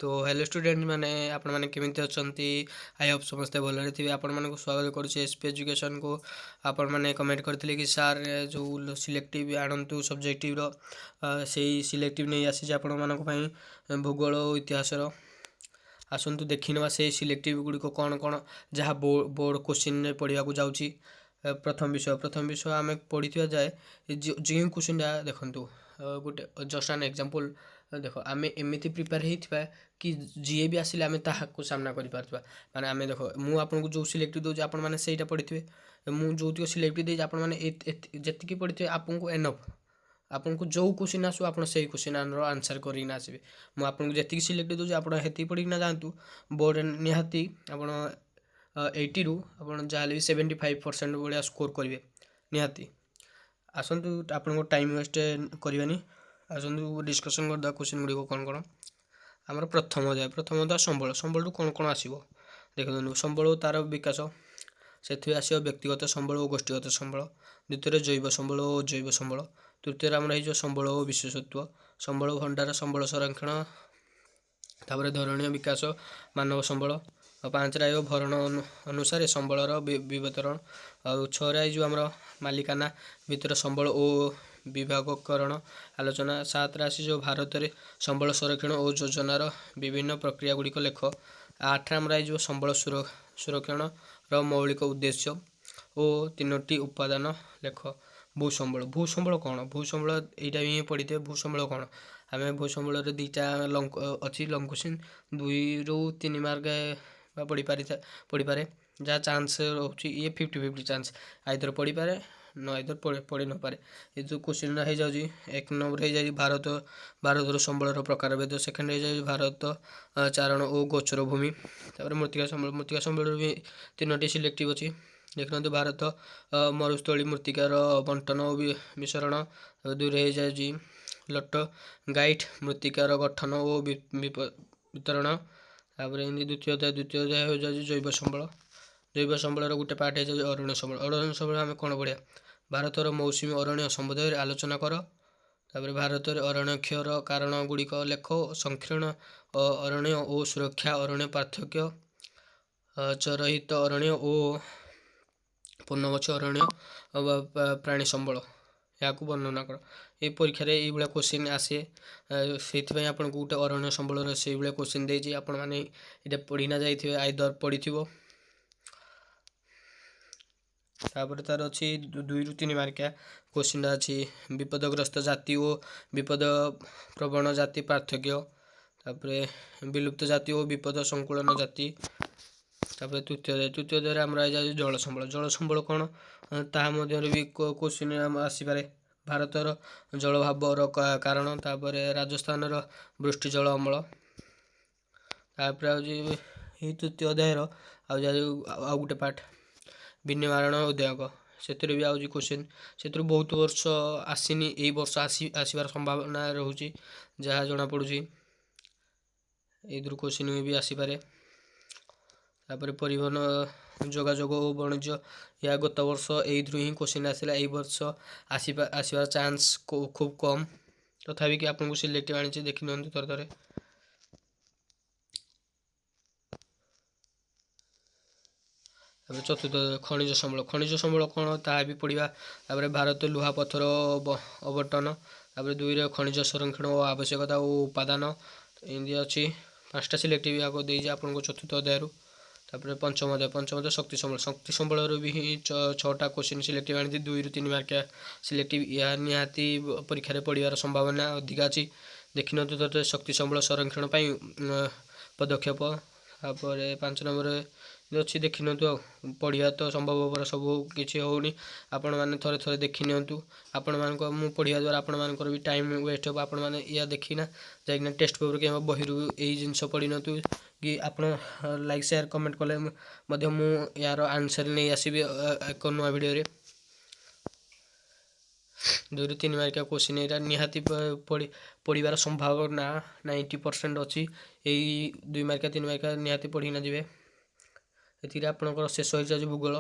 तो hello student मैंने आपण मैंने केमिति अछंती आई होप समस्ते भलरे थिबे। आपण मानक स्वागत करूछि एसपी एजुकेशन को। आपण माने कमेंट करथिले कि सर जो सिलेक्टिव आनंतु सब्जेक्टिव रो सेही सिलेक्टिव नै आसी जे आपण मानक पई भूगोल और इतिहास रो आसंतु देखिनवा से सिलेक्टिव गुडी को कोन कोन जहा बोर्ड क्वेश्चन ने पढिया को जाउछि। प्रथम विषय आमे पढिथिया जाय जे क्वेश्चन देखंतु गोटे जस्ट एन एग्जांपल देखो आमे एमिति प्रिपेयर हेइथबा कि जीए भी आसिले आमे ताहाको सामना करि पारथबा। माने आमे देखो मु आपनको जो सिलेक्टिव दोज आपण माने सेटा पढिथिबे मु जोतिको सिलेक्टिव देज आपण माने जतिकी पढिथिबे आपनको एनफ आपनको जो क्वेश्चन आसु आपण सेही क्वेश्चन आंसर करि ना आसीबे। मु आपनको जतिकी सिलेक्टिव दोज आपण हेति पढि ना जानतु बोर्ड निहाती आपण 80 रु आपण जाले 75% बढिया स्कोर करिवे निहाती। आसंतु आपनको टाइम वेस्ट करिवानी आसंतु डिस्कशन करदा क्वेश्चन गुडी को कोन कोन हमर प्रथम अध्याय संबल संबल कोन कोन आसीबो देखु संबल तार विकास सेथि आसीबो व्यक्तिगत संबल और गोष्ठीगत संबल। द्वितीय जैव संबल और जैव संबल। तृतीय हमर जो संबल और विशेषत्व संबल भंडार संबल संरक्षण तापर धरणीय विकास मानव संबल। पांच राय भरण अनुसार संबलर विवतरण और छय जो हमर मालिकाना भीतर संबल और विभागकरण आलोचना। सात राशि जो भारत में संबल संरक्षण और योजनार विभिन्न प्रक्रिया गुड़िक लेख। आठ जो संबल सुरक्षण मौलिक उद्देश्य और तीनोटी उपादान लेख। भूसंबल कौन भूसंबल यहाँ ही पढ़ी थे। भूसंबल कौन आम भूसंबल दीटा अच्छी लंग क्वेश्चन 2 ରୁ 3 मार्क पढ़ी पारे जहाँ चांस रोचे ये 50-50 चांस आइदर पढ़ी पारे न आइदर पढ़ी न पारे। ये जो क्वेश्चन हो जाए एक नंबर हो जाए भारत संबलर प्रकार भेद। सेकेंड हो जाए भारत चारण और गोचर भूमि। मृत्तिका संबल भी 3टी सिलेक्टिव अच्छी देखते भारत मरुस्थली मृत्तिकार बंटन और मिश्रण। दूर हो जाए लट गाइड मृत्तिकार गठन और वितरण। द्वितीय अध्याय हो जाए जैव संबल। जैव संबलर गोटे पार्ट हो जाए अरण्य संबल। अरण्य संबल आम कौन पढ़िया भारतर मौसुमी अरण्य संबंध आलोचना कर। भारत अरण्य क्षयर कारण गुड़िक लेख। संकीर्ण अरण्य और सुरक्षा अरण्य पार्थक्य चरहित अरण्य और पूर्णगछ अरण्य प्राणी संबल या वर्णना कर। ये परीक्षा ये क्वेश्चन आसे से आपको गोटे अरण्य संबल से क्वेश्चन देती आपण मैंने ये पढ़ी ना जाइए आइदर पढ़ी थो। तापर तार अच्छी 2 ରୁ 3 मार्किया क्वेश्चन अच्छी विपदग्रस्त जाति और विपद प्रवण जाति पार्थक्य। तापर विलुप्त जाति और विपद संकुलन जाति। तापर तृतीय अध्याय आम जल संबल। जल संबल कौन ता भी क्वेश्चन आसीपे भारतर जलभावर कारण। तापर राजस्थान वृष्टि जल अमल। तापर तृतीय अध्याय आ गोटे पार्ट विनिवारण उद्योग से भी आज क्वेश्चन से बहुत वर्ष आसीनी यही वर्ष आसबार संभावना रोचे जहाँ जना पड़ी क्वेश्चन भी आसीपे। तापर परिवहन जोगाजोग और वाणिज्य या गत वर्ष यही ही क्वेश्चन आसला यही वर्ष आसबार चांस खूब कम तथापि कि आपको सिलेक्टिव आनी देखी नि थे। चतुर्थ खनिज संबल। खनिज संबल कौन ता भी पढ़ा। भारत लुहा पत्थर अवटन। 2 खनिज संरक्षण और आवश्यकता और उपादान एमती अच्छी 5टा सिलेक्टिव आगे देजी आपको चतुर्थ अध्याय। पंचम अध्याय शक्ति संबल। शक्ति संबल भी 6टा क्वेश्चन सिलेक्टिव आनी 2 ରୁ 3 मार्किया सिलेक्टिव या निहाती परीक्षा पढ़ार संभावना अधिक अच्छी देखी नि शक्ति संबल संरक्षण पदक्षेप। तापर 5 नंबर अच्छी देखी नि पढ़िया तो संभव सब किसी होनी आपण मैंने थे थे देखी नि आपण मान मु पढ़िया द्वारा आपण मानकर भी टाइम वेस्ट हो। आपण मैंने या देखना जाइना टेस्ट पेपर कि बही यही जिनस पढ़ी नु कि आप लाइक शेयर कमेंट कले मु यार आंसर नहीं आसबि एक नुआ भिडियो 2 ରୁ 3 मार्किया क्वेश्चन यहाँ निहाती पढ़ार संभावना 90% अच्छी यही 2 मार्किया 3 मार्किया निहाती पढ़ी ना जी। ये आपंकर शेष हो जाए भूगोल।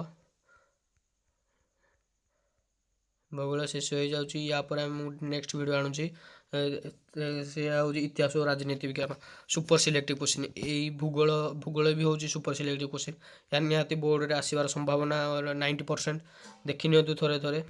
भूगोल शेष हो जाऊँगी या नेक्स्ट वीडियो आणुची ସେ ହେଉଛି ଇତିହାସ ଓ ରାଜନୀତି ବିଜ୍ଞାନ। ସୁପର ସିଲେକ୍ଟିଭ କୋଶ୍ଚିନ୍ ଏଇ ଭୂଗୋଳ ବି ହେଉଛି ସୁପର ସିଲେକ୍ଟିଭ କୋଶ୍ଚିନ୍। ଏହା ନିହାତି ବୋର୍ଡ଼ରେ ଆସିବାର ସମ୍ଭାବନା 90%। ଦେଖିନିଅନ୍ତୁ ଥରେ।